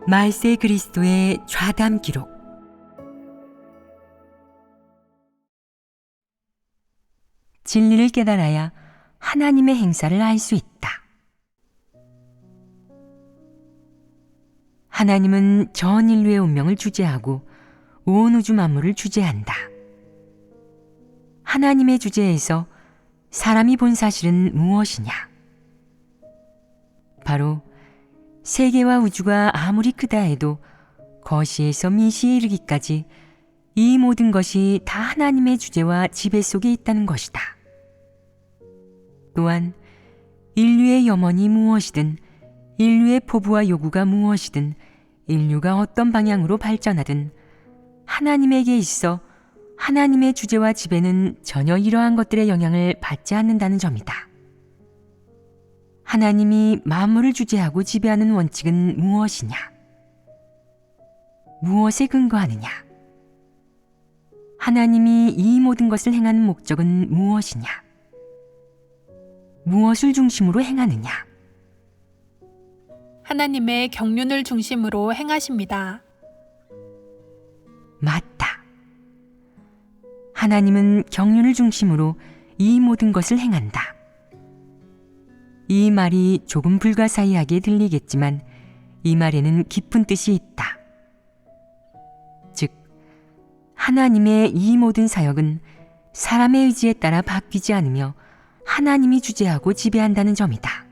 말세 그리스도의 좌담 기록. 진리를 깨달아야 하나님의 행사를 알 수 있다. 하나님은 전 인류의 운명을 주재하고 온 우주 만물을 주재한다. 하나님의 주재에서 사람이 본 사실은 무엇이냐? 바로 세계와 우주가 아무리 크다 해도 거시에서 미시에 이르기까지 이 모든 것이 다 하나님의 주재와 지배 속에 있다는 것이다. 또한 인류의 염원이 무엇이든, 인류의 포부와 요구가 무엇이든, 인류가 어떤 방향으로 발전하든 하나님에게 있어 하나님의 주재와 지배는 전혀 이러한 것들의 영향을 받지 않는다는 점이다. 하나님이 만물을 주재하고 지배하는 원칙은 무엇이냐? 무엇에 근거하느냐? 하나님이 이 모든 것을 행하는 목적은 무엇이냐? 무엇을 중심으로 행하느냐? 하나님의 경륜을 중심으로 행하십니다. 맞다. 하나님은 경륜을 중심으로 이 모든 것을 행한다. 이 말이 조금 불가사의하게 들리겠지만 이 말에는 깊은 뜻이 있다. 즉, 하나님의 이 모든 사역은 사람의 의지에 따라 바뀌지 않으며 하나님이 주재하고 지배한다는 점이다.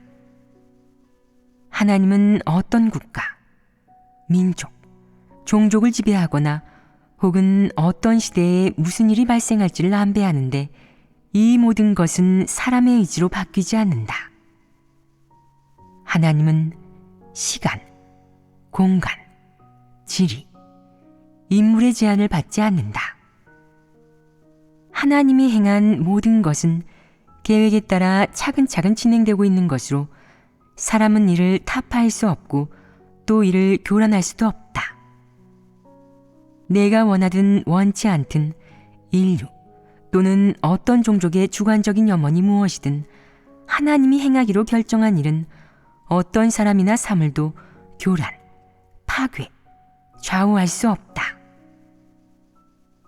하나님은 어떤 국가, 민족, 종족을 지배하거나 혹은 어떤 시대에 무슨 일이 발생할지를 안배하는데 이 모든 것은 사람의 의지로 바뀌지 않는다. 하나님은 시간, 공간, 지리, 인물의 제한을 받지 않는다. 하나님이 행한 모든 것은 계획에 따라 차근차근 진행되고 있는 것으로 사람은 이를 타파할 수 없고 또 이를 교란할 수도 없다. 내가 원하든 원치 않든 인류 또는 어떤 종족의 주관적인 염원이 무엇이든 하나님이 행하기로 결정한 일은 어떤 사람이나 사물도 교란, 파괴, 좌우할 수 없다.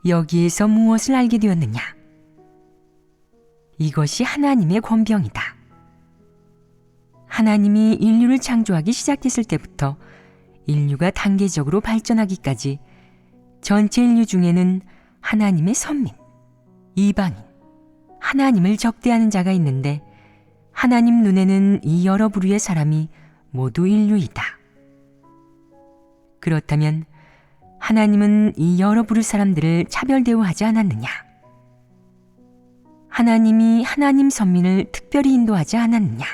여기에서 무엇을 알게 되었느냐? 이것이 하나님의 권병이다. 하나님이 인류를 창조하기 시작했을 때부터 인류가 단계적으로 발전하기까지 전체 인류 중에는 하나님의 선민, 이방인, 하나님을 적대하는 자가 있는데 하나님 눈에는 이 여러 부류의 사람이 모두 인류이다. 그렇다면 하나님은 이 여러 부류 사람들을 차별 대우하지 않았느냐? 하나님이 하나님 선민을 특별히 인도하지 않았느냐?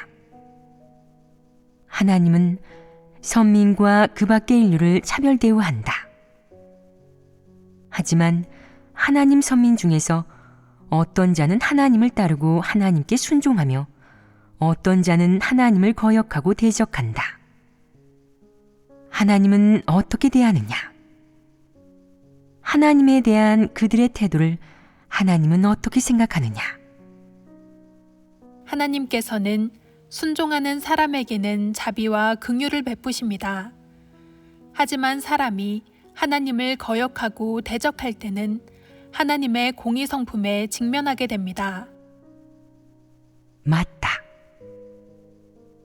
하나님은 선민과 그 밖의 인류를 차별 대우한다. 하지만 하나님 선민 중에서 어떤 자는 하나님을 따르고 하나님께 순종하며 어떤 자는 하나님을 거역하고 대적한다. 하나님은 어떻게 대하느냐? 하나님에 대한 그들의 태도를 하나님은 어떻게 생각하느냐? 하나님께서는 순종하는 사람에게는 자비와 긍휼을 베푸십니다. 하지만 사람이 하나님을 거역하고 대적할 때는 하나님의 공의 성품에 직면하게 됩니다. 맞다.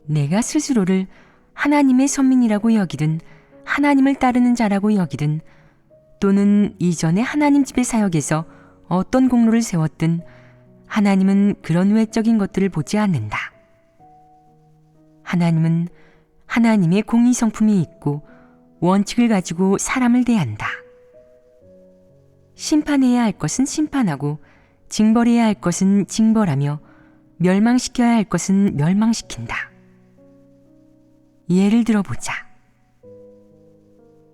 내가 스스로를 하나님의 선민이라고 여기든 하나님을 따르는 자라고 여기든 또는 이전에 하나님 집의 사역에서 어떤 공로를 세웠든 하나님은 그런 외적인 것들을 보지 않는다. 하나님은 하나님의 공의 성품이 있고 원칙을 가지고 사람을 대한다. 심판해야 할 것은 심판하고 징벌해야 할 것은 징벌하며 멸망시켜야 할 것은 멸망시킨다. 예를 들어보자.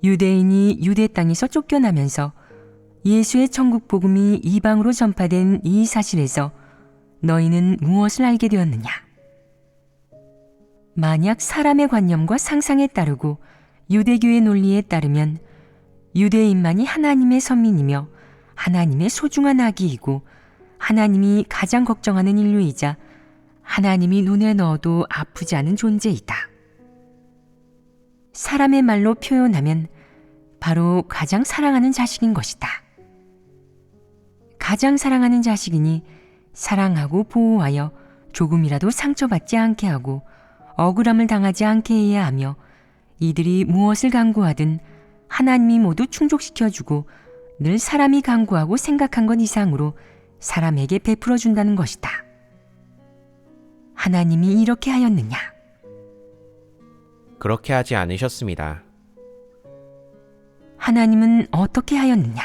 유대인이 유대 땅에서 쫓겨나면서 예수의 천국 복음이 이방으로 전파된 이 사실에서 너희는 무엇을 알게 되었느냐? 만약 사람의 관념과 상상에 따르고 유대교의 논리에 따르면 유대인만이 하나님의 선민이며 하나님의 소중한 아기이고 하나님이 가장 걱정하는 인류이자 하나님이 눈에 넣어도 아프지 않은 존재이다. 사람의 말로 표현하면 바로 가장 사랑하는 자식인 것이다. 가장 사랑하는 자식이니 사랑하고 보호하여 조금이라도 상처받지 않게 하고 억울함을 당하지 않게 해야 하며, 이들이 무엇을 간구하든 하나님이 모두 충족시켜주고 늘 사람이 간구하고 생각한 것 이상으로 사람에게 베풀어 준다는 것이다. 하나님이 이렇게 하였느냐? 그렇게 하지 않으셨습니다. 하나님은 어떻게 하였느냐?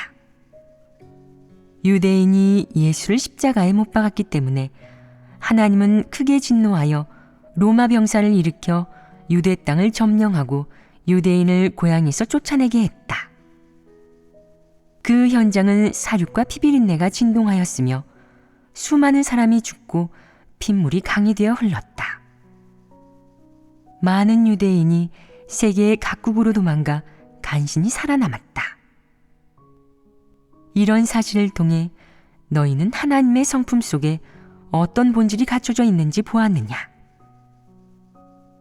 유대인이 예수를 십자가에 못 박았기 때문에 하나님은 크게 진노하여 로마 병사를 일으켜 유대 땅을 점령하고 유대인을 고향에서 쫓아내게 했다. 그 현장은 사륙과 피비린내가 진동하였으며 수많은 사람이 죽고 핏물이 강이 되어 흘렀다. 많은 유대인이 세계의 각국으로 도망가 간신히 살아남았다. 이런 사실을 통해 너희는 하나님의 성품 속에 어떤 본질이 갖춰져 있는지 보았느냐?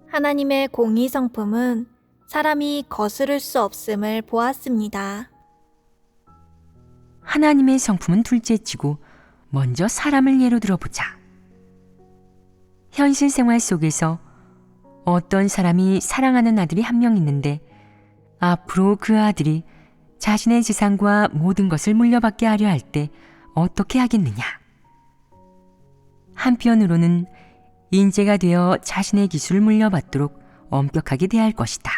하나님의 공의 성품은 사람이 거스를 수 없음을 보았습니다. 하나님의 성품은 둘째치고 먼저 사람을 예로 들어보자. 현실 생활 속에서 어떤 사람이 사랑하는 아들이 한 명 있는데 앞으로 그 아들이 자신의 재산과 모든 것을 물려받게 하려 할 때 어떻게 하겠느냐? 한편으로는 인재가 되어 자신의 기술을 물려받도록 엄격하게 대할 것이다.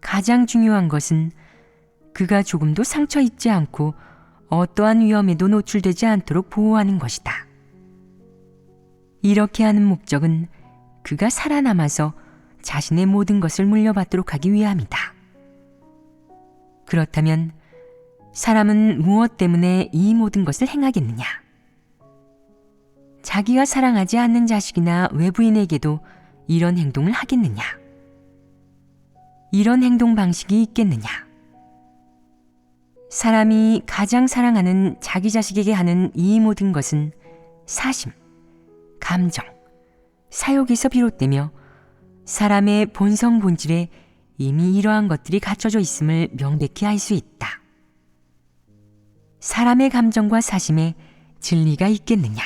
가장 중요한 것은 그가 조금도 상처 입지 않고 어떠한 위험에도 노출되지 않도록 보호하는 것이다. 이렇게 하는 목적은 그가 살아남아서 자신의 모든 것을 물려받도록 하기 위함이다. 그렇다면 사람은 무엇 때문에 이 모든 것을 행하겠느냐? 자기가 사랑하지 않는 자식이나 외부인에게도 이런 행동을 하겠느냐? 이런 행동 방식이 있겠느냐? 사람이 가장 사랑하는 자기 자식에게 하는 이 모든 것은 사심, 감정, 사욕에서 비롯되며 사람의 본성 본질에 이미 이러한 것들이 갖춰져 있음을 명백히 알 수 있다. 사람의 감정과 사심에 진리가 있겠느냐?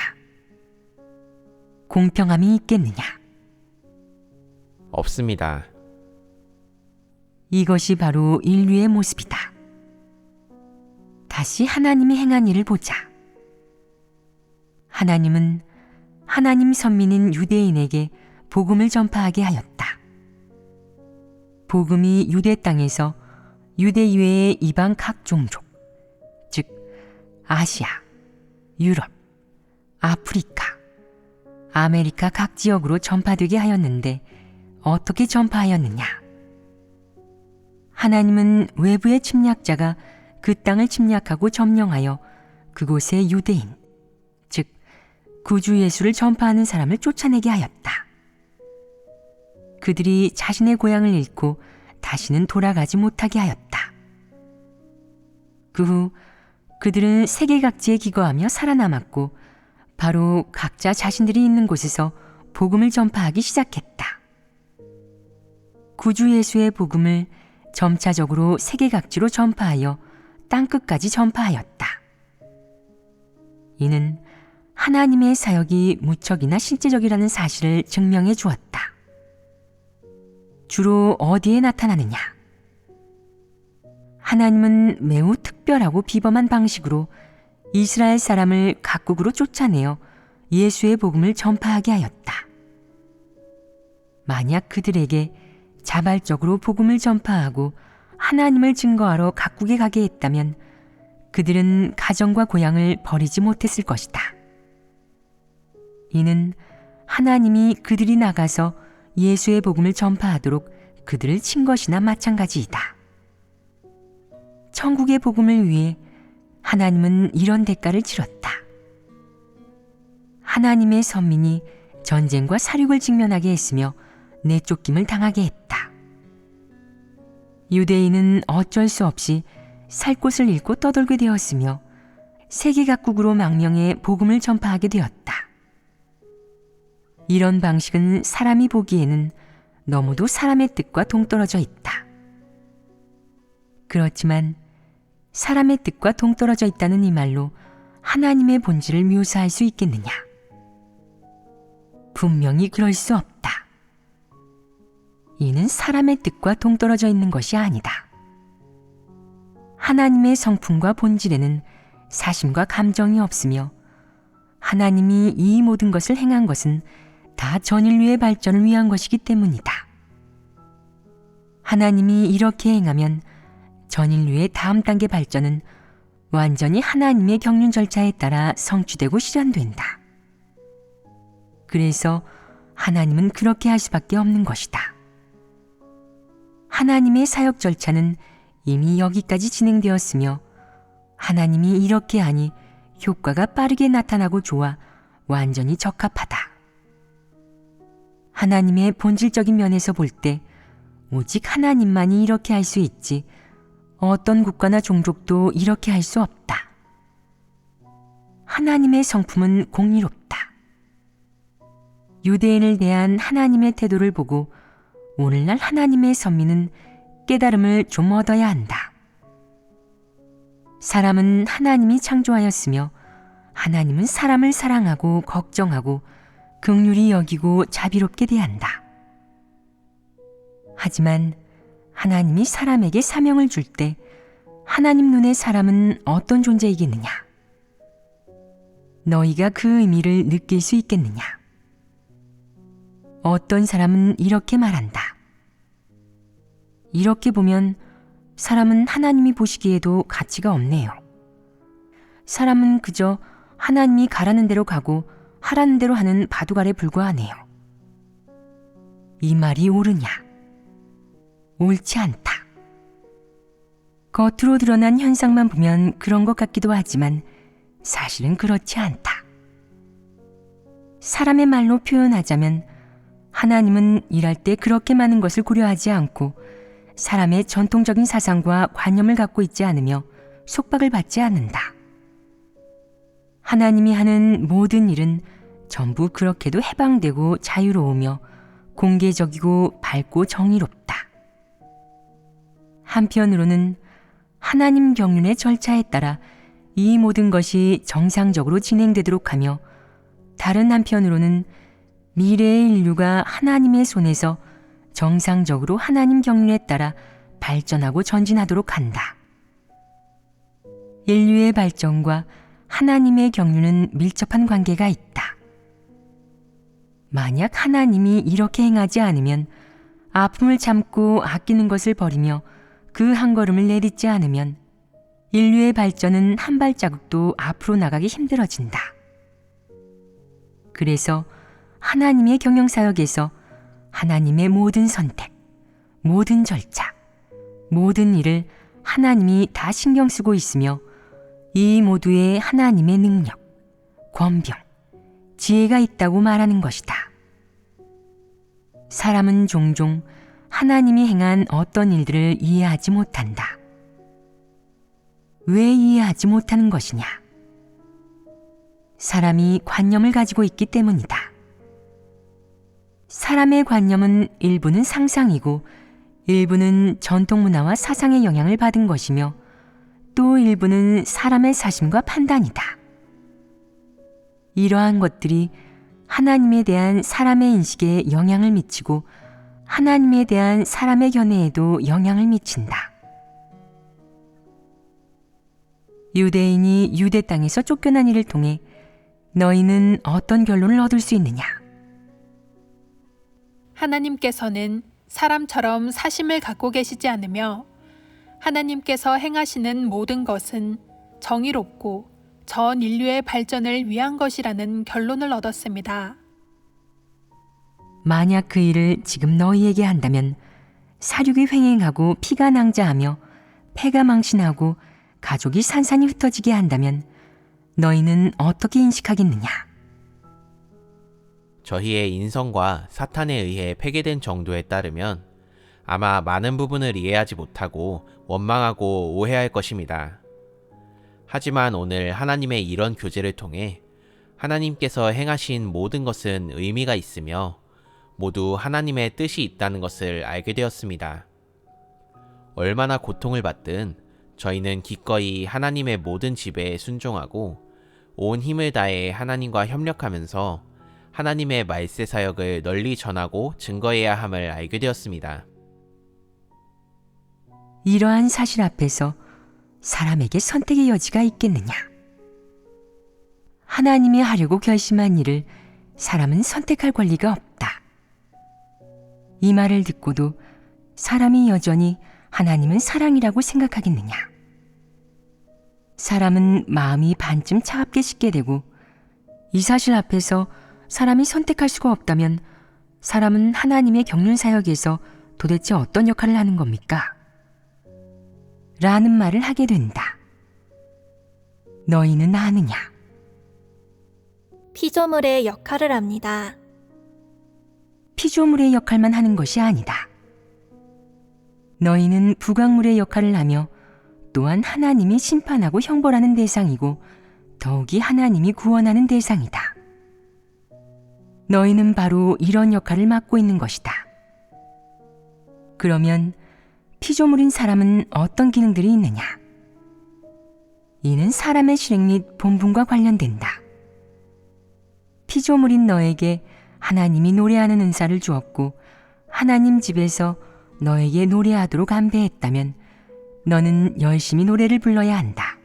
공평함이 있겠느냐? 없습니다. 이것이 바로 인류의 모습이다. 다시 하나님이 행한 일을 보자. 하나님은 하나님 선민인 유대인에게 복음을 전파하게 하였다. 복음이 유대 땅에서 유대 이외의 이방 각 종족, 즉 아시아, 유럽, 아프리카, 아메리카 각 지역으로 전파되게 하였는데 어떻게 전파하였느냐? 하나님은 외부의 침략자가 그 땅을 침략하고 점령하여 그곳의 유대인, 즉 구주 예수를 전파하는 사람을 쫓아내게 하였다. 그들이 자신의 고향을 잃고 다시는 돌아가지 못하게 하였다. 그 후 그들은 세계 각지에 기거하며 살아남았고 바로 각자 자신들이 있는 곳에서 복음을 전파하기 시작했다. 구주 예수의 복음을 점차적으로 세계 각지로 전파하여 땅끝까지 전파하였다. 이는 하나님의 사역이 무척이나 실제적이라는 사실을 증명해 주었다. 주로 어디에 나타나느냐? 하나님은 매우 특별하고 비범한 방식으로 이스라엘 사람을 각국으로 쫓아내어 예수의 복음을 전파하게 하였다. 만약 그들에게 자발적으로 복음을 전파하고 하나님을 증거하러 각국에 가게 했다면 그들은 가정과 고향을 버리지 못했을 것이다. 이는 하나님이 그들이 나가서 예수의 복음을 전파하도록 그들을 친 것이나 마찬가지이다. 천국의 복음을 위해 하나님은 이런 대가를 치렀다. 하나님의 선민이 전쟁과 사륙을 직면하게 했으며 내쫓김을 당하게 했다. 유대인은 어쩔 수 없이 살 곳을 잃고 떠돌게 되었으며 세계 각국으로 망명해 복음을 전파하게 되었다. 이런 방식은 사람이 보기에는 너무도 사람의 뜻과 동떨어져 있다. 그렇지만 사람의 뜻과 동떨어져 있다는 이 말로 하나님의 본질을 묘사할 수 있겠느냐? 분명히 그럴 수 없다. 이는 사람의 뜻과 동떨어져 있는 것이 아니다. 하나님의 성품과 본질에는 사심과 감정이 없으며 하나님이 이 모든 것을 행한 것은 다 전인류의 발전을 위한 것이기 때문이다. 하나님이 이렇게 행하면 전인류의 다음 단계 발전은 완전히 하나님의 경륜 절차에 따라 성취되고 실현된다. 그래서 하나님은 그렇게 할 수밖에 없는 것이다. 하나님의 사역 절차는 이미 여기까지 진행되었으며 하나님이 이렇게 하니 효과가 빠르게 나타나고 좋아 완전히 적합하다. 하나님의 본질적인 면에서 볼 때 오직 하나님만이 이렇게 할 수 있지 어떤 국가나 종족도 이렇게 할 수 없다. 하나님의 성품은 공의롭다. 유대인을 대한 하나님의 태도를 보고 오늘날 하나님의 선민은 깨달음을 좀 얻어야 한다. 사람은 하나님이 창조하였으며 하나님은 사람을 사랑하고 걱정하고 긍휼히 여기고 자비롭게 대한다. 하지만 하나님이 사람에게 사명을 줄 때 하나님 눈에 사람은 어떤 존재이겠느냐? 너희가 그 의미를 느낄 수 있겠느냐? 어떤 사람은 이렇게 말한다. 이렇게 보면 사람은 하나님이 보시기에도 가치가 없네요. 사람은 그저 하나님이 가라는 대로 가고 하라는 대로 하는 바둑알에 불과하네요. 이 말이 옳으냐? 옳지 않다. 겉으로 드러난 현상만 보면 그런 것 같기도 하지만 사실은 그렇지 않다. 사람의 말로 표현하자면 하나님은 일할 때 그렇게 많은 것을 고려하지 않고 사람의 전통적인 사상과 관념을 갖고 있지 않으며 속박을 받지 않는다. 하나님이 하는 모든 일은 전부 그렇게도 해방되고 자유로우며 공개적이고 밝고 정의롭다. 한편으로는 하나님 경륜의 절차에 따라 이 모든 것이 정상적으로 진행되도록 하며 다른 한편으로는 미래의 인류가 하나님의 손에서 정상적으로 하나님 경륜에 따라 발전하고 전진하도록 한다. 인류의 발전과 하나님의 경륜은 밀접한 관계가 있다. 만약 하나님이 이렇게 행하지 않으면 아픔을 참고 아끼는 것을 버리며 그 한 걸음을 내딛지 않으면 인류의 발전은 한 발자국도 앞으로 나가기 힘들어진다. 그래서 하나님의 경영사역에서 하나님의 모든 선택, 모든 절차, 모든 일을 하나님이 다 신경 쓰고 있으며 이 모두에 하나님의 능력, 권병, 지혜가 있다고 말하는 것이다. 사람은 종종 하나님이 행한 어떤 일들을 이해하지 못한다. 왜 이해하지 못하는 것이냐? 사람이 관념을 가지고 있기 때문이다. 사람의 관념은 일부는 상상이고 일부는 전통 문화와 사상의 영향을 받은 것이며 또 일부는 사람의 사심과 판단이다. 이러한 것들이 하나님에 대한 사람의 인식에 영향을 미치고 하나님에 대한 사람의 견해에도 영향을 미친다. 유대인이 유대 땅에서 쫓겨난 일을 통해 너희는 어떤 결론을 얻을 수 있느냐? 하나님께서는 사람처럼 사심을 갖고 계시지 않으며 하나님께서 행하시는 모든 것은 정의롭고 전 인류의 발전을 위한 것이라는 결론을 얻었습니다. 만약 그 일을 지금 너희에게 한다면 사륙이 횡행하고 피가 낭자하며 패가 망신하고 가족이 산산이 흩어지게 한다면 너희는 어떻게 인식하겠느냐? 저희의 인성과 사탄에 의해 폐괴된 정도에 따르면 아마 많은 부분을 이해하지 못하고 원망하고 오해할 것입니다. 하지만 오늘 하나님의 이런 교제를 통해 하나님께서 행하신 모든 것은 의미가 있으며 모두 하나님의 뜻이 있다는 것을 알게 되었습니다. 얼마나 고통을 받든 저희는 기꺼이 하나님의 모든 지배에 순종하고 온 힘을 다해 하나님과 협력하면서 하나님의 말세 사역을 널리 전하고 증거해야 함을 알게 되었습니다. 이러한 사실 앞에서 사람에게 선택의 여지가 있겠느냐? 하나님이 하려고 결심한 일을 사람은 선택할 권리가 없다. 이 말을 듣고도 사람이 여전히 하나님은 사랑이라고 생각하겠느냐? 사람은 마음이 반쯤 차갑게 식게 되고 이 사실 앞에서 사람이 선택할 수가 없다면 사람은 하나님의 경륜 사역에서 도대체 어떤 역할을 하는 겁니까? 라는 말을 하게 된다. 너희는 아느냐? 피조물의 역할을 합니다. 피조물의 역할만 하는 것이 아니다. 너희는 부각물의 역할을 하며 또한 하나님이 심판하고 형벌하는 대상이고 더욱이 하나님이 구원하는 대상이다. 너희는 바로 이런 역할을 맡고 있는 것이다. 그러면 피조물인 사람은 어떤 기능들이 있느냐? 이는 사람의 실행 및 본분과 관련된다. 피조물인 너에게 하나님이 노래하는 은사를 주었고 하나님 집에서 너에게 노래하도록 안배했다면 너는 열심히 노래를 불러야 한다.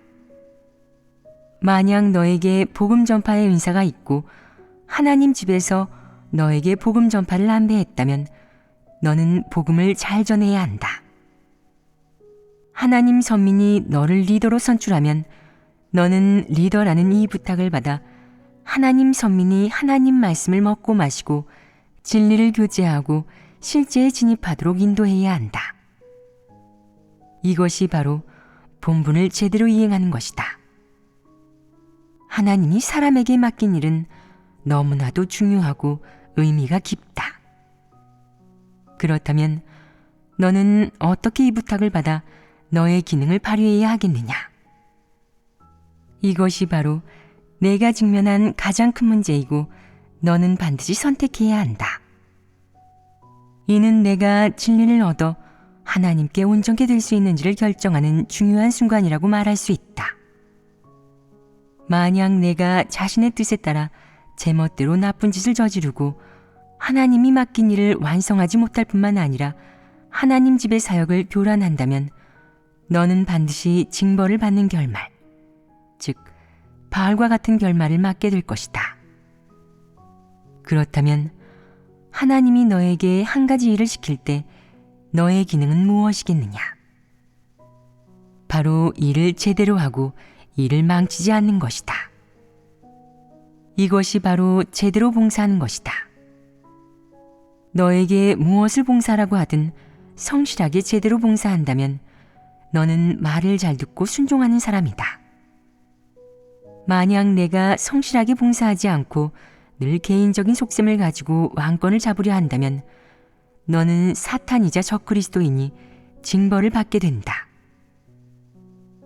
만약 너에게 복음 전파의 은사가 있고 하나님 집에서 너에게 복음 전파를 안배했다면 너는 복음을 잘 전해야 한다. 하나님 선민이 너를 리더로 선출하면 너는 리더라는 이 부탁을 받아 하나님 선민이 하나님 말씀을 먹고 마시고 진리를 교제하고 실제에 진입하도록 인도해야 한다. 이것이 바로 본분을 제대로 이행하는 것이다. 하나님이 사람에게 맡긴 일은 너무나도 중요하고 의미가 깊다. 그렇다면 너는 어떻게 이 부탁을 받아 너의 기능을 발휘해야 하겠느냐? 이것이 바로 내가 직면한 가장 큰 문제이고 너는 반드시 선택해야 한다. 이는 내가 진리를 얻어 하나님께 온전케 될 수 있는지를 결정하는 중요한 순간이라고 말할 수 있다. 만약 내가 자신의 뜻에 따라 제멋대로 나쁜 짓을 저지르고 하나님이 맡긴 일을 완성하지 못할 뿐만 아니라 하나님 집의 사역을 교란한다면 너는 반드시 징벌을 받는 결말, 즉 바알과 같은 결말을 맞게 될 것이다. 그렇다면 하나님이 너에게 한 가지 일을 시킬 때 너의 기능은 무엇이겠느냐? 바로 일을 제대로 하고 일을 망치지 않는 것이다. 이것이 바로 제대로 봉사하는 것이다. 너에게 무엇을 봉사라고 하든 성실하게 제대로 봉사한다면 너는 말을 잘 듣고 순종하는 사람이다. 만약 내가 성실하게 봉사하지 않고 늘 개인적인 속셈을 가지고 왕권을 잡으려 한다면 너는 사탄이자 적그리스도이니 징벌을 받게 된다.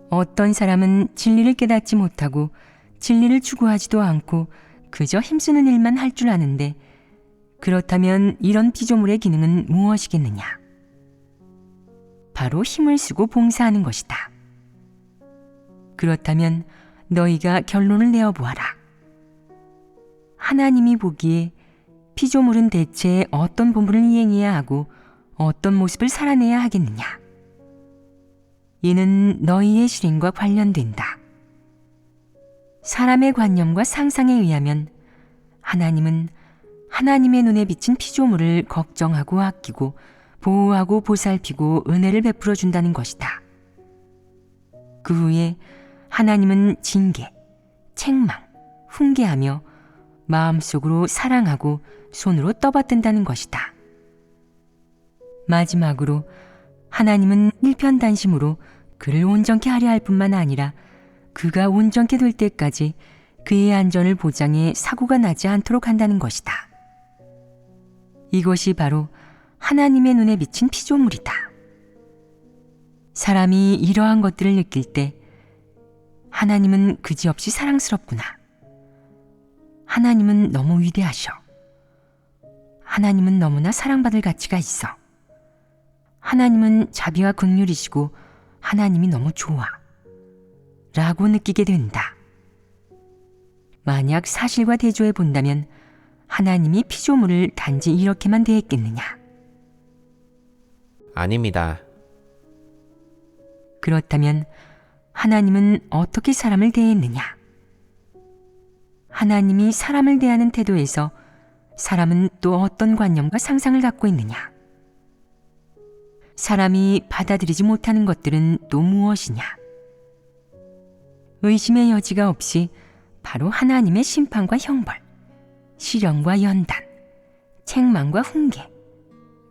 어떤 사람은 진리를 깨닫지 못하고 진리를 추구하지도 않고 그저 힘쓰는 일만 할 줄 아는데 그렇다면 이런 피조물의 기능은 무엇이겠느냐? 바로 힘을 쓰고 봉사하는 것이다. 그렇다면 너희가 결론을 내어보아라. 하나님이 보기에 피조물은 대체 어떤 본분을 이행해야 하고 어떤 모습을 살아내야 하겠느냐? 이는 너희의 실행과 관련된다. 사람의 관념과 상상에 의하면 하나님은 하나님의 눈에 비친 피조물을 걱정하고 아끼고 보호하고 보살피고 은혜를 베풀어 준다는 것이다. 그 후에 하나님은 징계, 책망, 훈계하며 마음속으로 사랑하고 손으로 떠받든다는 것이다. 마지막으로 하나님은 일편단심으로 그를 온전케 하려 할 뿐만 아니라 그가 온전케 될 때까지 그의 안전을 보장해 사고가 나지 않도록 한다는 것이다. 이것이 바로 하나님의 눈에 비친 피조물이다. 사람이 이러한 것들을 느낄 때 하나님은 그지없이 사랑스럽구나. 하나님은 너무 위대하셔. 하나님은 너무나 사랑받을 가치가 있어. 하나님은 자비와 긍휼이시고 하나님이 너무 좋아. 라고 느끼게 된다. 만약 사실과 대조해 본다면 하나님이 피조물을 단지 이렇게만 대했겠느냐? 아닙니다. 그렇다면 하나님은 어떻게 사람을 대했느냐? 하나님이 사람을 대하는 태도에서 사람은 또 어떤 관념과 상상을 갖고 있느냐? 사람이 받아들이지 못하는 것들은 또 무엇이냐? 의심의 여지가 없이 바로 하나님의 심판과 형벌, 시련과 연단, 책망과 훈계,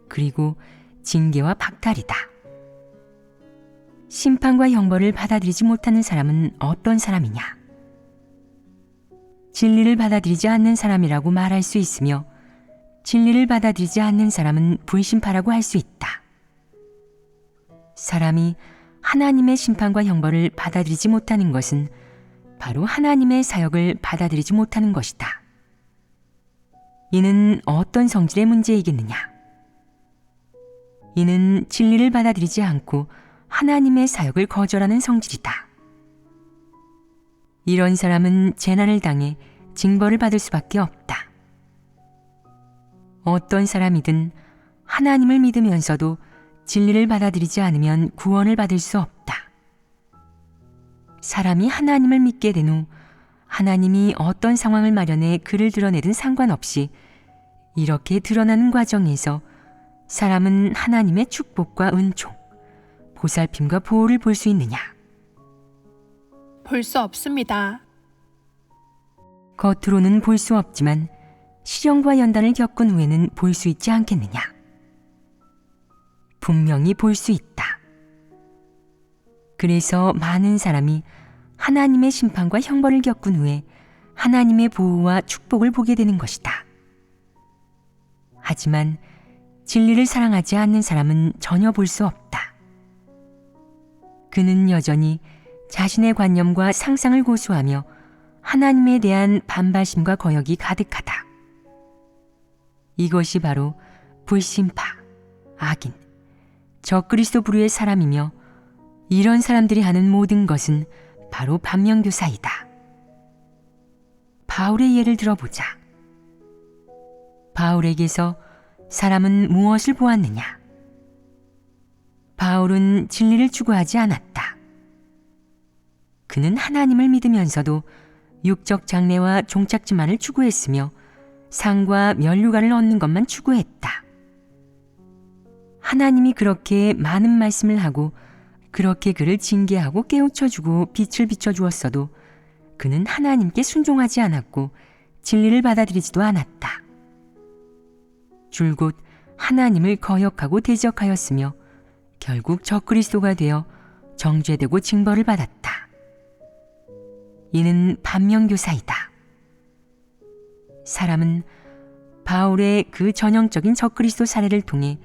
그리고 징계와 박탈이다. 심판과 형벌을 받아들이지 못하는 사람은 어떤 사람이냐? 진리를 받아들이지 않는 사람이라고 말할 수 있으며 진리를 받아들이지 않는 사람은 불신파라고 할 수 있다. 사람이 하나님의 심판과 형벌을 받아들이지 못하는 것은 바로 하나님의 사역을 받아들이지 못하는 것이다. 이는 어떤 성질의 문제이겠느냐? 이는 진리를 받아들이지 않고 하나님의 사역을 거절하는 성질이다. 이런 사람은 재난을 당해 징벌을 받을 수밖에 없다. 어떤 사람이든 하나님을 믿으면서도 진리를 받아들이지 않으면 구원을 받을 수 없다. 사람이 하나님을 믿게 된 후 하나님이 어떤 상황을 마련해 그를 드러내든 상관없이 이렇게 드러나는 과정에서 사람은 하나님의 축복과 은총, 보살핌과 보호를 볼 수 있느냐? 볼 수 없습니다. 겉으로는 볼 수 없지만 시련과 연단을 겪은 후에는 볼 수 있지 않겠느냐? 분명히 볼 수 있다. 그래서 많은 사람이 하나님의 심판과 형벌을 겪은 후에 하나님의 보호와 축복을 보게 되는 것이다. 하지만 진리를 사랑하지 않는 사람은 전혀 볼 수 없다. 그는 여전히 자신의 관념과 상상을 고수하며 하나님에 대한 반발심과 거역이 가득하다. 이것이 바로 불신파, 악인, 적그리스도 부류의 사람이며 이런 사람들이 하는 모든 것은 바로 반면교사이다. 바울의 예를 들어보자. 바울에게서 사람은 무엇을 보았느냐? 바울은 진리를 추구하지 않았다. 그는 하나님을 믿으면서도 육적 장래와 종착지만을 추구했으며 상과 면류관을 얻는 것만 추구했다. 하나님이 그렇게 많은 말씀을 하고 그렇게 그를 징계하고 깨우쳐주고 빛을 비춰주었어도 그는 하나님께 순종하지 않았고 진리를 받아들이지도 않았다. 줄곧 하나님을 거역하고 대적하였으며 결국 적그리스도가 되어 정죄되고 징벌을 받았다. 이는 반면교사이다. 사람은 바울의 그 전형적인 적그리스도 사례를 통해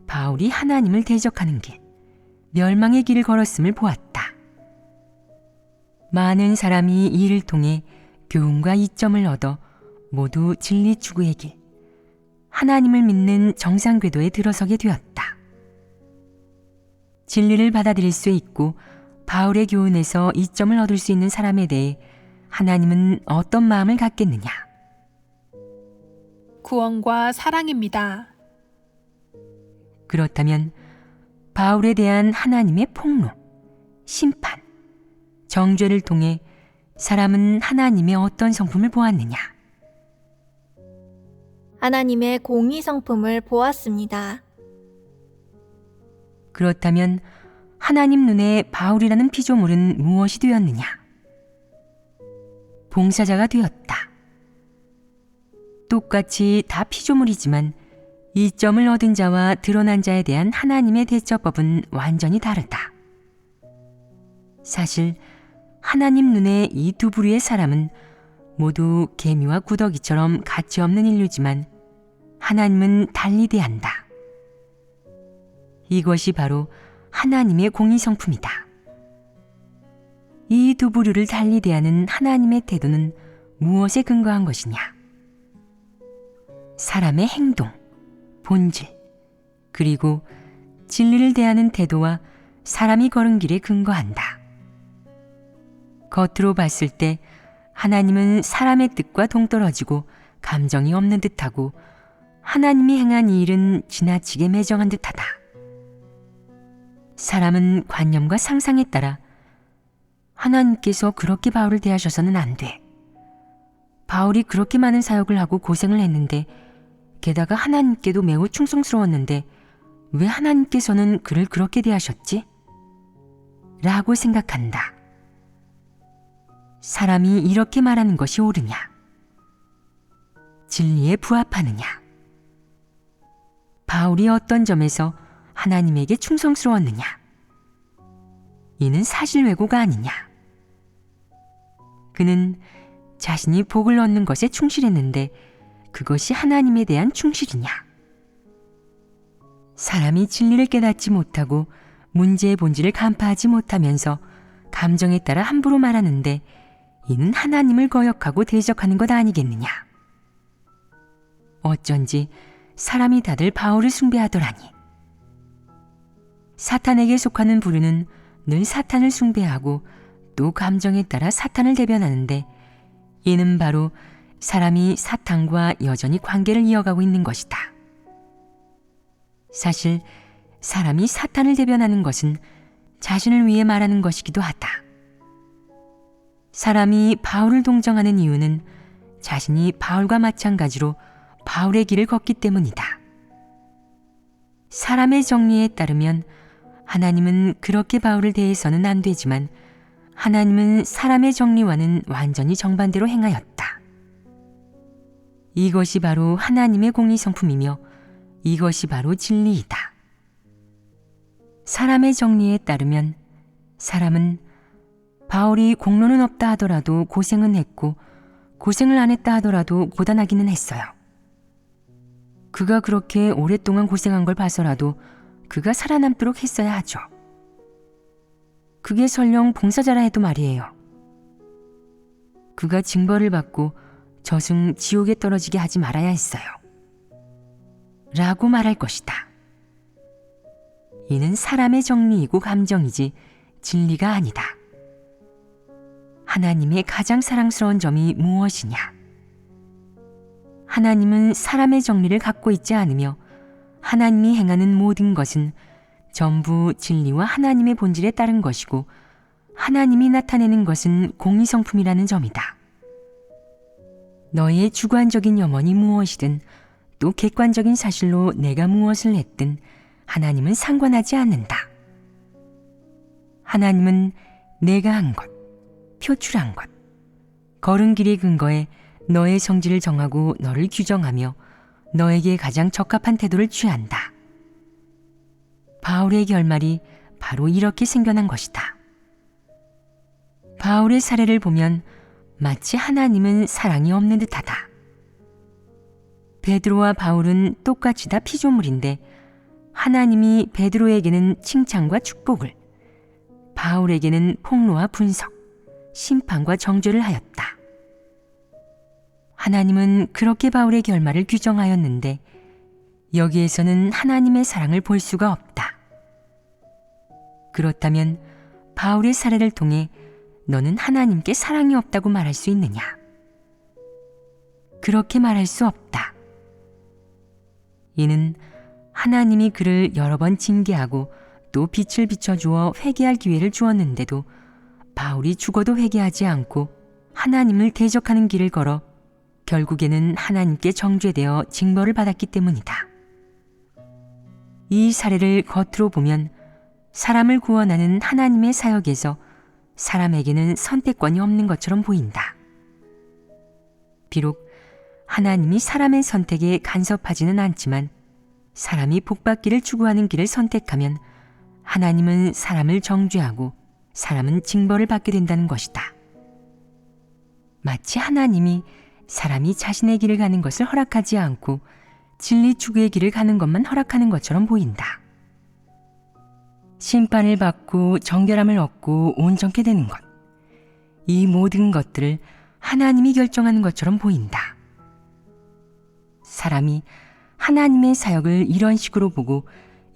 바울이 하나님을 대적하는 길, 멸망의 길을 걸었음을 보았다. 많은 사람이 이를 통해 교훈과 이점을 얻어 모두 진리 추구의 길, 하나님을 믿는 정상 궤도에 들어서게 되었다. 진리를 받아들일 수 있고 바울의 교훈에서 이점을 얻을 수 있는 사람에 대해 하나님은 어떤 마음을 갖겠느냐? 구원과 사랑입니다. 그렇다면 바울에 대한 하나님의 폭로, 심판, 정죄를 통해 사람은 하나님의 어떤 성품을 보았느냐? 하나님의 공의 성품을 보았습니다. 그렇다면 하나님 눈에 바울이라는 피조물은 무엇이 되었느냐? 봉사자가 되었다. 똑같이 다 피조물이지만 이점을 얻은 자와 드러난 자에 대한 하나님의 대처법은 완전히 다르다. 사실 하나님 눈에 이 두 부류의 사람은 모두 개미와 구더기처럼 가치없는 인류지만 하나님은 달리 대한다. 이것이 바로 하나님의 공의성품이다. 이 두 부류를 달리 대하는 하나님의 태도는 무엇에 근거한 것이냐? 사람의 행동, 본질, 그리고 진리를 대하는 태도와 사람이 걸은 길에 근거한다. 겉으로 봤을 때 하나님은 사람의 뜻과 동떨어지고 감정이 없는 듯하고 하나님이 행한 이 일은 지나치게 매정한 듯하다. 사람은 관념과 상상에 따라 하나님께서 그렇게 바울을 대하셔서는 안 돼. 바울이 그렇게 많은 사역을 하고 고생을 했는데 게다가 하나님께도 매우 충성스러웠는데 왜 하나님께서는 그를 그렇게 대하셨지? 라고 생각한다. 사람이 이렇게 말하는 것이 옳으냐? 진리에 부합하느냐? 바울이 어떤 점에서 하나님에게 충성스러웠느냐? 이는 사실 왜곡가 아니냐? 그는 자신이 복을 얻는 것에 충실했는데 그것이 하나님에 대한 충실이냐? 사람이 진리를 깨닫지 못하고 문제의 본질을 간파하지 못하면서 감정에 따라 함부로 말하는데 이는 하나님을 거역하고 대적하는 것 아니겠느냐? 어쩐지 사람이 다들 바울을 숭배하더라니. 사탄에게 속하는 부류는 늘 사탄을 숭배하고 또 감정에 따라 사탄을 대변하는데 이는 바로 사람이 사탄과 여전히 관계를 이어가고 있는 것이다. 사실 사람이 사탄을 대변하는 것은 자신을 위해 말하는 것이기도 하다. 사람이 바울을 동정하는 이유는 자신이 바울과 마찬가지로 바울의 길을 걷기 때문이다. 사람의 정리에 따르면 하나님은 그렇게 바울을 대해서는 안 되지만 하나님은 사람의 정리와는 완전히 정반대로 행하였다. 이것이 바로 하나님의 공의성품이며 이것이 바로 진리이다. 사람의 정리에 따르면 사람은 바울이 공로는 없다 하더라도 고생은 했고 고생을 안 했다 하더라도 고단하기는 했어요. 그가 그렇게 오랫동안 고생한 걸 봐서라도 그가 살아남도록 했어야 하죠. 그게 설령 봉사자라 해도 말이에요. 그가 징벌을 받고 저승 지옥에 떨어지게 하지 말아야 했어요. 라고 말할 것이다. 이는 사람의 정리이고 감정이지 진리가 아니다. 하나님의 가장 사랑스러운 점이 무엇이냐? 하나님은 사람의 정리를 갖고 있지 않으며 하나님이 행하는 모든 것은 전부 진리와 하나님의 본질에 따른 것이고 하나님이 나타내는 것은 공의성품이라는 점이다. 너의 주관적인 염원이 무엇이든 또 객관적인 사실로 내가 무엇을 했든 하나님은 상관하지 않는다. 하나님은 내가 한 것, 표출한 것, 걸은 길의 근거에 너의 성질을 정하고 너를 규정하며 너에게 가장 적합한 태도를 취한다. 바울의 결말이 바로 이렇게 생겨난 것이다. 바울의 사례를 보면 마치 하나님은 사랑이 없는 듯하다. 베드로와 바울은 똑같이 다 피조물인데 하나님이 베드로에게는 칭찬과 축복을, 바울에게는 폭로와 분석, 심판과 정죄를 하였다. 하나님은 그렇게 바울의 결말을 규정하였는데 여기에서는 하나님의 사랑을 볼 수가 없다. 그렇다면 바울의 사례를 통해 너는 하나님께 사랑이 없다고 말할 수 있느냐? 그렇게 말할 수 없다. 이는 하나님이 그를 여러 번 징계하고 또 빛을 비춰주어 회개할 기회를 주었는데도 바울이 죽어도 회개하지 않고 하나님을 대적하는 길을 걸어 결국에는 하나님께 정죄되어 징벌을 받았기 때문이다. 이 사례를 겉으로 보면 사람을 구원하는 하나님의 사역에서 사람에게는 선택권이 없는 것처럼 보인다. 비록 하나님이 사람의 선택에 간섭하지는 않지만 사람이 복받기를 추구하는 길을 선택하면 하나님은 사람을 정죄하고 사람은 징벌을 받게 된다는 것이다. 마치 하나님이 사람이 자신의 길을 가는 것을 허락하지 않고 진리 추구의 길을 가는 것만 허락하는 것처럼 보인다. 심판을 받고 정결함을 얻고 온전케 되는 것, 이 모든 것들을 하나님이 결정하는 것처럼 보인다. 사람이 하나님의 사역을 이런 식으로 보고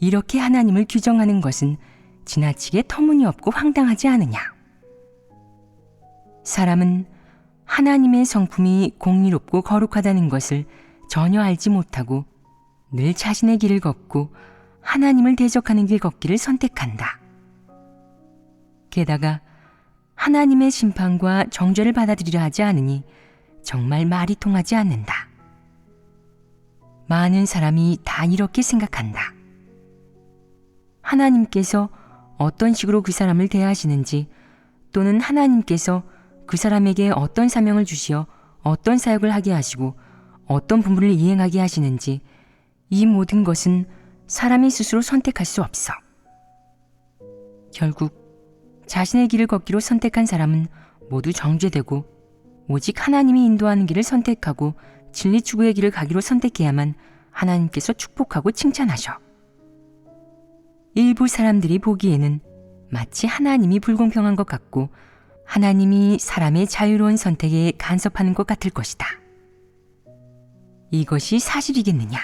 이렇게 하나님을 규정하는 것은 지나치게 터무니없고 황당하지 않으냐? 사람은 하나님의 성품이 공의롭고 거룩하다는 것을 전혀 알지 못하고 늘 자신의 길을 걷고 하나님을 대적하는 길 걷기를 선택한다. 게다가 하나님의 심판과 정죄를 받아들이려 하지 않으니 정말 말이 통하지 않는다. 많은 사람이 다 이렇게 생각한다. 하나님께서 어떤 식으로 그 사람을 대하시는지, 또는 하나님께서 그 사람에게 어떤 사명을 주시어 어떤 사역을 하게 하시고 어떤 분부를 이행하게 하시는지, 이 모든 것은 사람이 스스로 선택할 수 없어. 결국 자신의 길을 걷기로 선택한 사람은 모두 정죄되고, 오직 하나님이 인도하는 길을 선택하고 진리 추구의 길을 가기로 선택해야만 하나님께서 축복하고 칭찬하셔. 일부 사람들이 보기에는 마치 하나님이 불공평한 것 같고 하나님이 사람의 자유로운 선택에 간섭하는 것 같을 것이다. 이것이 사실이겠느냐?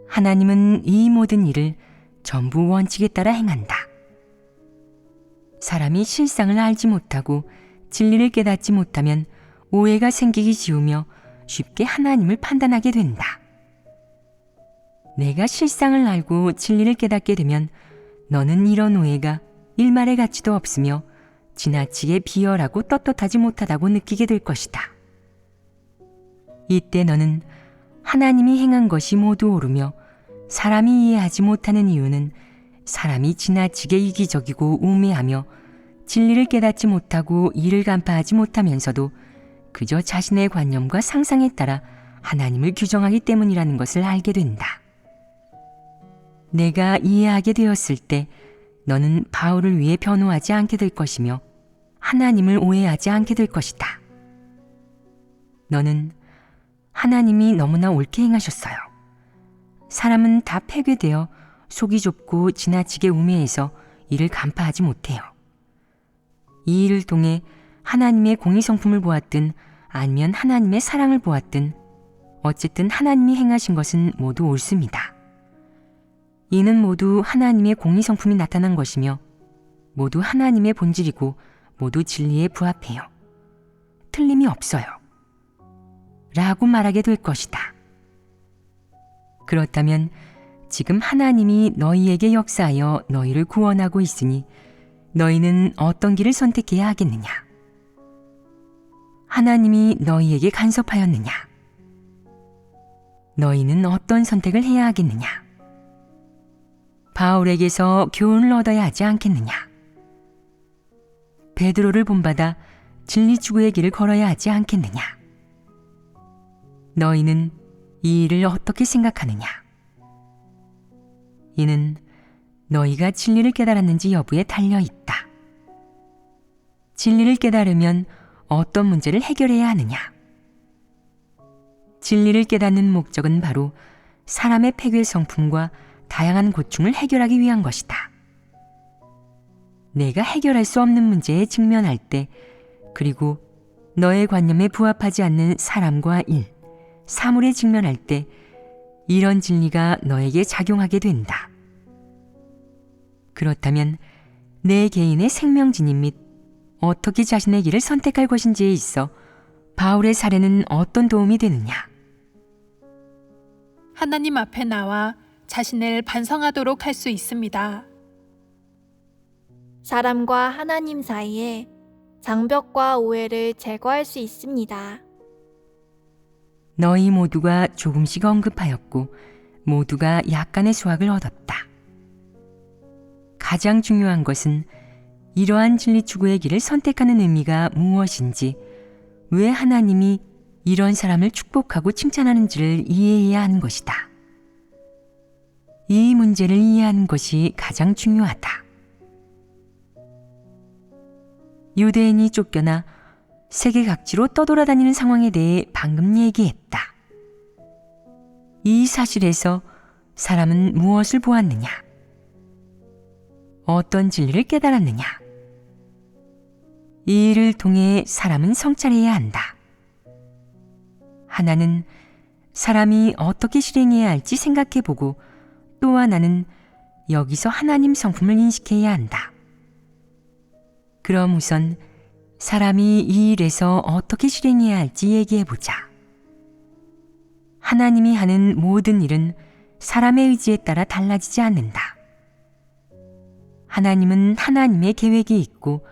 하나님은 이 모든 일을 전부 원칙에 따라 행한다. 사람이 실상을 알지 못하고 진리를 깨닫지 못하면 오해가 생기기 쉬우며 쉽게 하나님을 판단하게 된다. 내가 실상을 알고 진리를 깨닫게 되면 너는 이런 오해가 일말의 가치도 없으며 지나치게 비열하고 떳떳하지 못하다고 느끼게 될 것이다. 이때 너는 하나님이 행한 것이 모두 옳으며 사람이 이해하지 못하는 이유는 사람이 지나치게 이기적이고 우매하며 진리를 깨닫지 못하고 이를 간파하지 못하면서도 그저 자신의 관념과 상상에 따라 하나님을 규정하기 때문이라는 것을 알게 된다. 내가 이해하게 되었을 때 너는 바울을 위해 변호하지 않게 될 것이며 하나님을 오해하지 않게 될 것이다. 너는 하나님이 너무나 옳게 행하셨어요. 사람은 다 폐괴되어 속이 좁고 지나치게 우매해서 이를 간파하지 못해요. 이 일을 통해 하나님의 공의 성품을 보았든 아니면 하나님의 사랑을 보았든 어쨌든 하나님이 행하신 것은 모두 옳습니다. 이는 모두 하나님의 공의 성품이 나타난 것이며 모두 하나님의 본질이고 모두 진리에 부합해요. 틀림이 없어요. 라고 말하게 될 것이다. 그렇다면 지금 하나님이 너희에게 역사하여 너희를 구원하고 있으니 너희는 어떤 길을 선택해야 하겠느냐? 하나님이 너희에게 간섭하였느냐? 너희는 어떤 선택을 해야 하겠느냐? 바울에게서 교훈을 얻어야 하지 않겠느냐? 베드로를 본받아 진리 추구의 길을 걸어야 하지 않겠느냐? 너희는 이 일을 어떻게 생각하느냐? 이는 너희가 진리를 깨달았는지 여부에 달려있다. 진리를 깨달으면 어떤 문제를 해결해야 하느냐? 진리를 깨닫는 목적은 바로 사람의 폐괴 성품과 다양한 고충을 해결하기 위한 것이다. 내가 해결할 수 없는 문제에 직면할 때, 그리고 너의 관념에 부합하지 않는 사람과 일, 사물에 직면할 때 이런 진리가 너에게 작용하게 된다. 그렇다면 내 개인의 생명 진입 및 어떻게 자신의 길을 선택할 것인지에 있어 바울의 사례는 어떤 도움이 되느냐? 하나님 앞에 나와 자신을 반성하도록 할 수 있습니다. 사람과 하나님 사이에 장벽과 오해를 제거할 수 있습니다. 너희 모두가 조금씩 언급하였고 모두가 약간의 수확을 얻었다. 가장 중요한 것은 이러한 진리 추구의 길을 선택하는 의미가 무엇인지, 왜 하나님이 이런 사람을 축복하고 칭찬하는지를 이해해야 하는 것이다. 이 문제를 이해하는 것이 가장 중요하다. 유대인이 쫓겨나 세계 각지로 떠돌아다니는 상황에 대해 방금 얘기했다. 이 사실에서 사람은 무엇을 보았느냐? 어떤 진리를 깨달았느냐? 이 일을 통해 사람은 성찰해야 한다. 하나는 사람이 어떻게 실행해야 할지 생각해보고 또 하나는 여기서 하나님 성품을 인식해야 한다. 그럼 우선 사람이 이 일에서 어떻게 실행해야 할지 얘기해보자. 하나님이 하는 모든 일은 사람의 의지에 따라 달라지지 않는다. 하나님은 하나님의 계획이 있고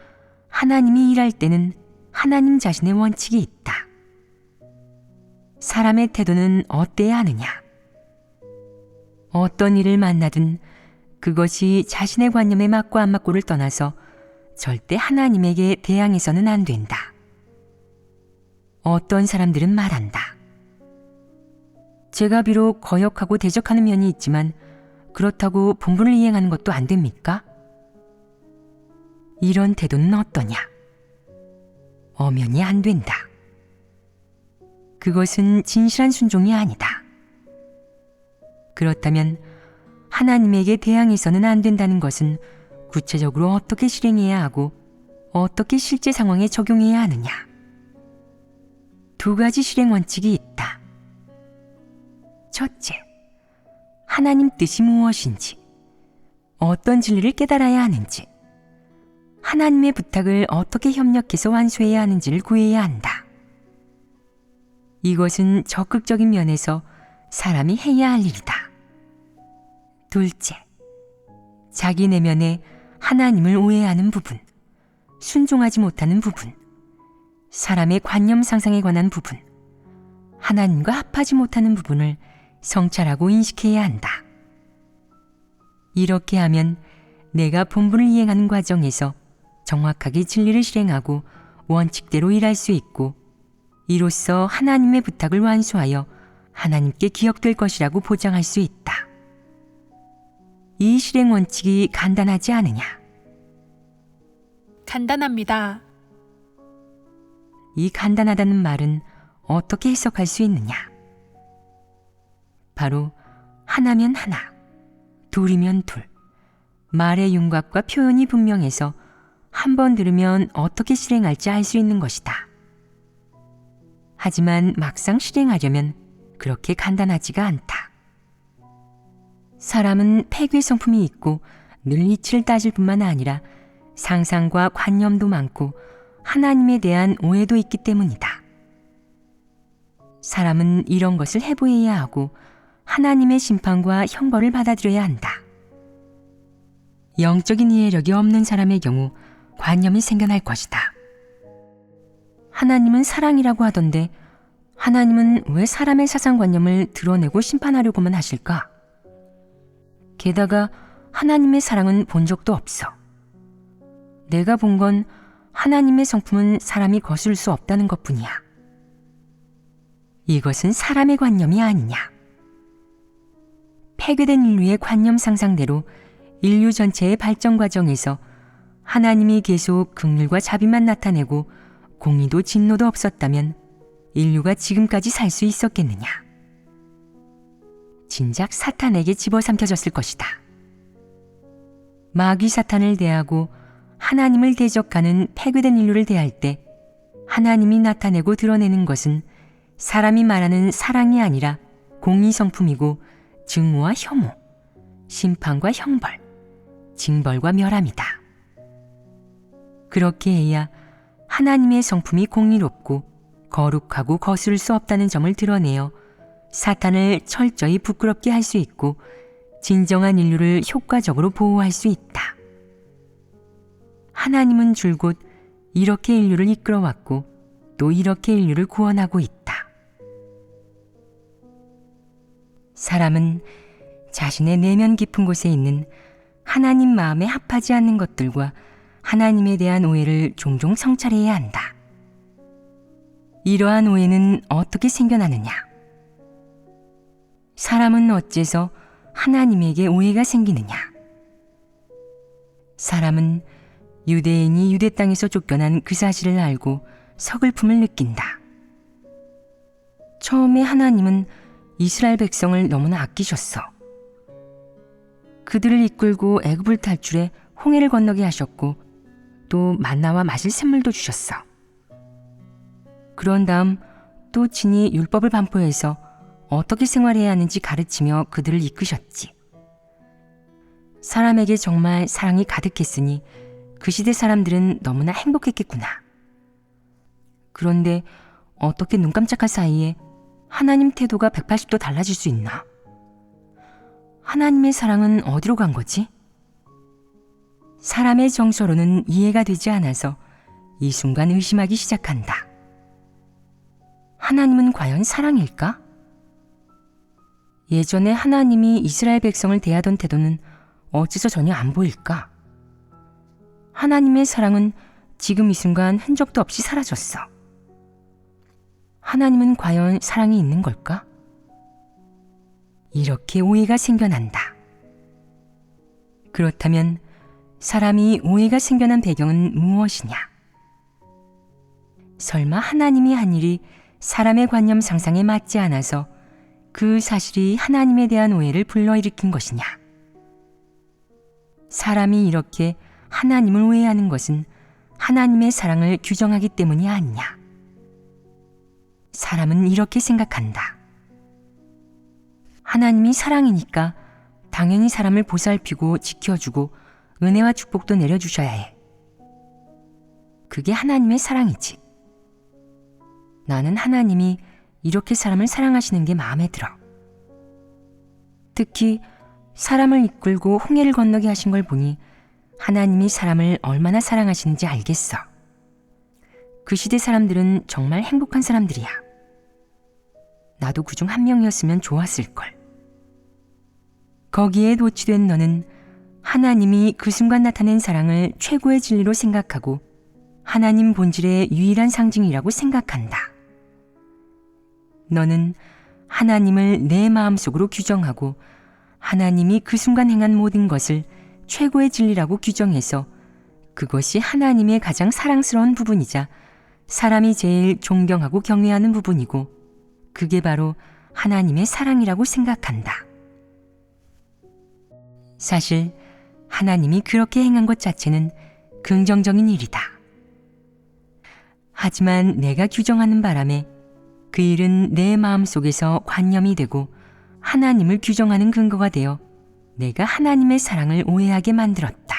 하나님이 일할 때는 하나님 자신의 원칙이 있다. 사람의 태도는 어때야 하느냐? 어떤 일을 만나든 그것이 자신의 관념에 맞고 안 맞고를 떠나서 절대 하나님에게 대항해서는 안 된다. 어떤 사람들은 말한다. 제가 비록 거역하고 대적하는 면이 있지만 그렇다고 본분을 이행하는 것도 안 됩니까? 이런 태도는 어떠냐? 엄연히 안 된다. 그것은 진실한 순종이 아니다. 그렇다면 하나님에게 대항해서는 안 된다는 것은 구체적으로 어떻게 실행해야 하고 어떻게 실제 상황에 적용해야 하느냐? 두 가지 실행 원칙이 있다. 첫째, 하나님 뜻이 무엇인지, 어떤 진리를 깨달아야 하는지, 하나님의 부탁을 어떻게 협력해서 완수해야 하는지를 구해야 한다. 이것은 적극적인 면에서 사람이 해야 할 일이다. 둘째, 자기 내면에 하나님을 오해하는 부분, 순종하지 못하는 부분, 사람의 관념 상상에 관한 부분, 하나님과 합하지 못하는 부분을 성찰하고 인식해야 한다. 이렇게 하면 내가 본분을 이행하는 과정에서 정확하게 진리를 실행하고 원칙대로 일할 수 있고 이로써 하나님의 부탁을 완수하여 하나님께 기억될 것이라고 보장할 수 있다. 이 실행 원칙이 간단하지 않으냐? 간단합니다. 이 간단하다는 말은 어떻게 해석할 수 있느냐? 바로 하나면 하나, 둘이면 둘, 말의 윤곽과 표현이 분명해서 한 번 들으면 어떻게 실행할지 알 수 있는 것이다. 하지만 막상 실행하려면 그렇게 간단하지가 않다. 사람은 폐괴 성품이 있고 늘 이치를 따질 뿐만 아니라 상상과 관념도 많고 하나님에 대한 오해도 있기 때문이다. 사람은 이런 것을 해보해야 하고 하나님의 심판과 형벌을 받아들여야 한다. 영적인 이해력이 없는 사람의 경우 관념이 생겨날 것이다. 하나님은 사랑이라고 하던데 하나님은 왜 사람의 사상관념을 드러내고 심판하려고만 하실까? 게다가 하나님의 사랑은 본 적도 없어. 내가 본 건 하나님의 성품은 사람이 거스를 수 없다는 것뿐이야. 이것은 사람의 관념이 아니냐. 폐괴된 인류의 관념 상상대로 인류 전체의 발전 과정에서 하나님이 계속 긍휼과 자비만 나타내고 공의도 진노도 없었다면 인류가 지금까지 살 수 있었겠느냐. 진작 사탄에게 집어삼켜졌을 것이다. 마귀 사탄을 대하고 하나님을 대적하는 폐괴된 인류를 대할 때 하나님이 나타내고 드러내는 것은 사람이 말하는 사랑이 아니라 공의 성품이고 증오와 혐오, 심판과 형벌, 징벌과 멸함이다. 그렇게 해야 하나님의 성품이 공의롭고 거룩하고 거스를 수 없다는 점을 드러내어 사탄을 철저히 부끄럽게 할 수 있고 진정한 인류를 효과적으로 보호할 수 있다. 하나님은 줄곧 이렇게 인류를 이끌어왔고 또 이렇게 인류를 구원하고 있다. 사람은 자신의 내면 깊은 곳에 있는 하나님 마음에 합하지 않는 것들과 하나님에 대한 오해를 종종 성찰해야 한다. 이러한 오해는 어떻게 생겨나느냐? 사람은 어째서 하나님에게 오해가 생기느냐? 사람은 유대인이 유대 땅에서 쫓겨난 그 사실을 알고 서글픔을 느낀다. 처음에 하나님은 이스라엘 백성을 너무나 아끼셨어. 그들을 이끌고 애굽을 탈출해 홍해를 건너게 하셨고 또 만나와 마실 샘물도 주셨어. 그런 다음 또 친히 율법을 반포해서 어떻게 생활해야 하는지 가르치며 그들을 이끄셨지. 사람에게 정말 사랑이 가득했으니 그 시대 사람들은 너무나 행복했겠구나. 그런데 어떻게 눈 깜짝할 사이에 하나님 태도가 180도 달라질 수 있나? 하나님의 사랑은 어디로 간 거지? 사람의 정서로는 이해가 되지 않아서 이 순간 의심하기 시작한다. 하나님은 과연 사랑일까? 예전에 하나님이 이스라엘 백성을 대하던 태도는 어째서 전혀 안 보일까? 하나님의 사랑은 지금 이 순간 흔적도 없이 사라졌어. 하나님은 과연 사랑이 있는 걸까? 이렇게 오해가 생겨난다. 그렇다면 사람이 오해가 생겨난 배경은 무엇이냐? 설마 하나님이 한 일이 사람의 관념 상상에 맞지 않아서 그 사실이 하나님에 대한 오해를 불러일으킨 것이냐? 사람이 이렇게 하나님을 오해하는 것은 하나님의 사랑을 규정하기 때문이 아니냐? 사람은 이렇게 생각한다. 하나님이 사랑이니까 당연히 사람을 보살피고 지켜주고 은혜와 축복도 내려주셔야 해. 그게 하나님의 사랑이지. 나는 하나님이 이렇게 사람을 사랑하시는 게 마음에 들어. 특히 사람을 이끌고 홍해를 건너게 하신 걸 보니 하나님이 사람을 얼마나 사랑하시는지 알겠어. 그 시대 사람들은 정말 행복한 사람들이야. 나도 그중 한 명이었으면 좋았을걸. 거기에 도취된 너는 하나님이 그 순간 나타낸 사랑을 최고의 진리로 생각하고 하나님 본질의 유일한 상징이라고 생각한다. 너는 하나님을 내 마음속으로 규정하고 하나님이 그 순간 행한 모든 것을 최고의 진리라고 규정해서 그것이 하나님의 가장 사랑스러운 부분이자 사람이 제일 존경하고 경외하는 부분이고 그게 바로 하나님의 사랑이라고 생각한다. 사실 하나님이 그렇게 행한 것 자체는 긍정적인 일이다. 하지만 내가 규정하는 바람에 그 일은 내 마음속에서 관념이 되고 하나님을 규정하는 근거가 되어 내가 하나님의 사랑을 오해하게 만들었다.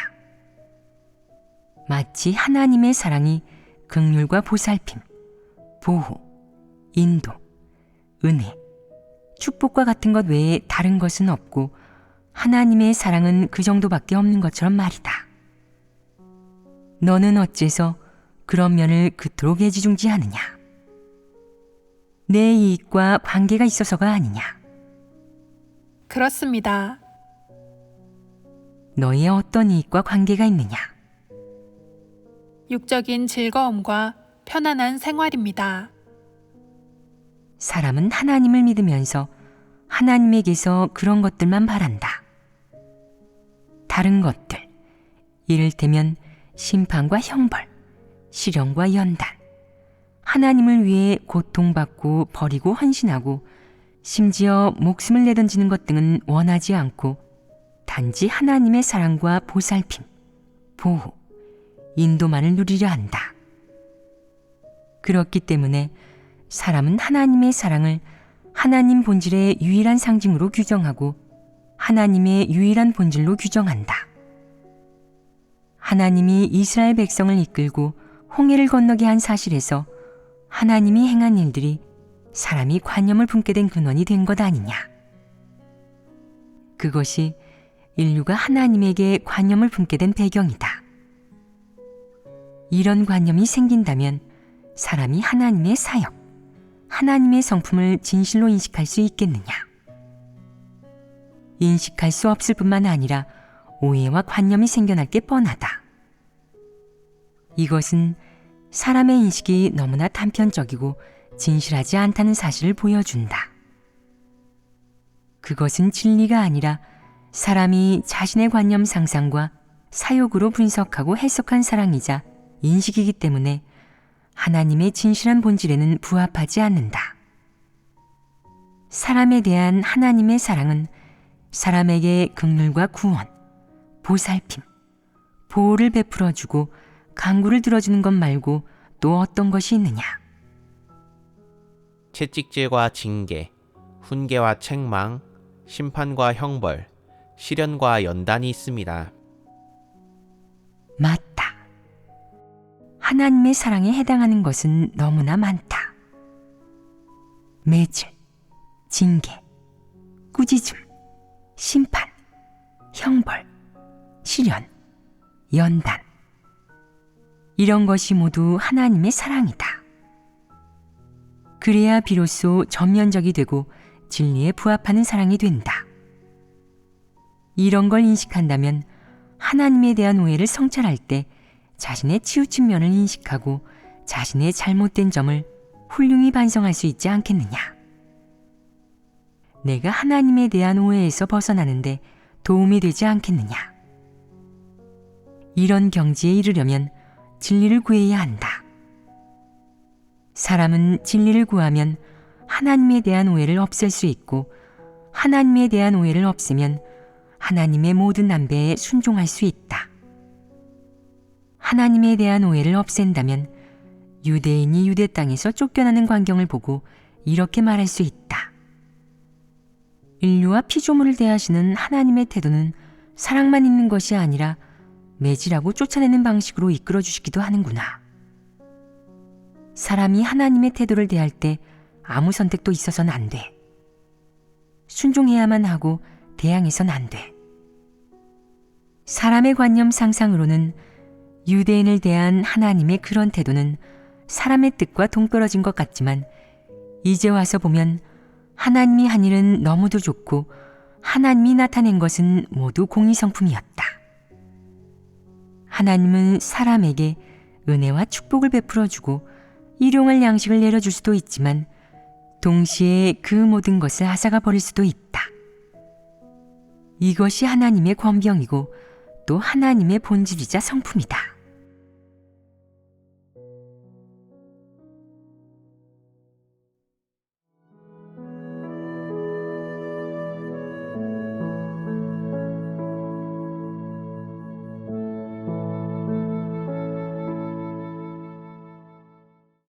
마치 하나님의 사랑이 긍휼과 보살핌, 보호, 인도, 은혜, 축복과 같은 것 외에 다른 것은 없고 하나님의 사랑은 그 정도밖에 없는 것처럼 말이다. 너는 어째서 그런 면을 그토록 애지중지하느냐? 내 이익과 관계가 있어서가 아니냐? 그렇습니다. 너의 어떤 이익과 관계가 있느냐? 육적인 즐거움과 편안한 생활입니다. 사람은 하나님을 믿으면서 하나님에게서 그런 것들만 바란다. 다른 것들, 이를테면 심판과 형벌, 시련과 연단, 하나님을 위해 고통받고 버리고 헌신하고 심지어 목숨을 내던지는 것 등은 원하지 않고 단지 하나님의 사랑과 보살핌, 보호, 인도만을 누리려 한다. 그렇기 때문에 사람은 하나님의 사랑을 하나님 본질의 유일한 상징으로 규정하고 하나님의 유일한 본질로 규정한다. 하나님이 이스라엘 백성을 이끌고 홍해를 건너게 한 사실에서 하나님이 행한 일들이 사람이 관념을 품게 된 근원이 된 것 아니냐. 그것이 인류가 하나님에게 관념을 품게 된 배경이다. 이런 관념이 생긴다면 사람이 하나님의 사역, 하나님의 성품을 진실로 인식할 수 있겠느냐? 인식할 수 없을 뿐만 아니라 오해와 관념이 생겨날 게 뻔하다. 이것은 사람의 인식이 너무나 단편적이고 진실하지 않다는 사실을 보여준다. 그것은 진리가 아니라 사람이 자신의 관념 상상과 사욕으로 분석하고 해석한 사랑이자 인식이기 때문에 하나님의 진실한 본질에는 부합하지 않는다. 사람에 대한 하나님의 사랑은 사람에게 긍휼과 구원, 보살핌, 보호를 베풀어주고 강구를 들어주는 것 말고 또 어떤 것이 있느냐? 채찍질과 징계, 훈계와 책망, 심판과 형벌, 시련과 연단이 있습니다. 맞다. 하나님의 사랑에 해당하는 것은 너무나 많다. 매질, 징계, 꾸짖음, 심판, 형벌, 시련, 연단. 이런 것이 모두 하나님의 사랑이다. 그래야 비로소 전면적이 되고 진리에 부합하는 사랑이 된다. 이런 걸 인식한다면 하나님에 대한 오해를 성찰할 때 자신의 치우친 면을 인식하고 자신의 잘못된 점을 훌륭히 반성할 수 있지 않겠느냐. 내가 하나님에 대한 오해에서 벗어나는데 도움이 되지 않겠느냐. 이런 경지에 이르려면 진리를 구해야 한다. 사람은 진리를 구하면 하나님에 대한 오해를 없앨 수 있고 하나님에 대한 오해를 없애면 하나님의 모든 남배에 순종할 수 있다. 하나님에 대한 오해를 없앤다면 유대인이 유대 땅에서 쫓겨나는 광경을 보고 이렇게 말할 수 있다. 인류와 피조물을 대하시는 하나님의 태도는 사랑만 있는 것이 아니라 매질하고 쫓아내는 방식으로 이끌어 주시기도 하는구나. 사람이 하나님의 태도를 대할 때 아무 선택도 있어서는 안 돼. 순종해야만 하고 대항해서는 안 돼. 사람의 관념 상상으로는 유대인을 대한 하나님의 그런 태도는 사람의 뜻과 동떨어진 것 같지만 이제 와서 보면 하나님이 한 일은 너무도 좋고 하나님이 나타낸 것은 모두 공의성품이었다. 하나님은 사람에게 은혜와 축복을 베풀어주고 일용할 양식을 내려줄 수도 있지만 동시에 그 모든 것을 앗아가 버릴 수도 있다. 이것이 하나님의 권병이고 또 하나님의 본질이자 성품이다.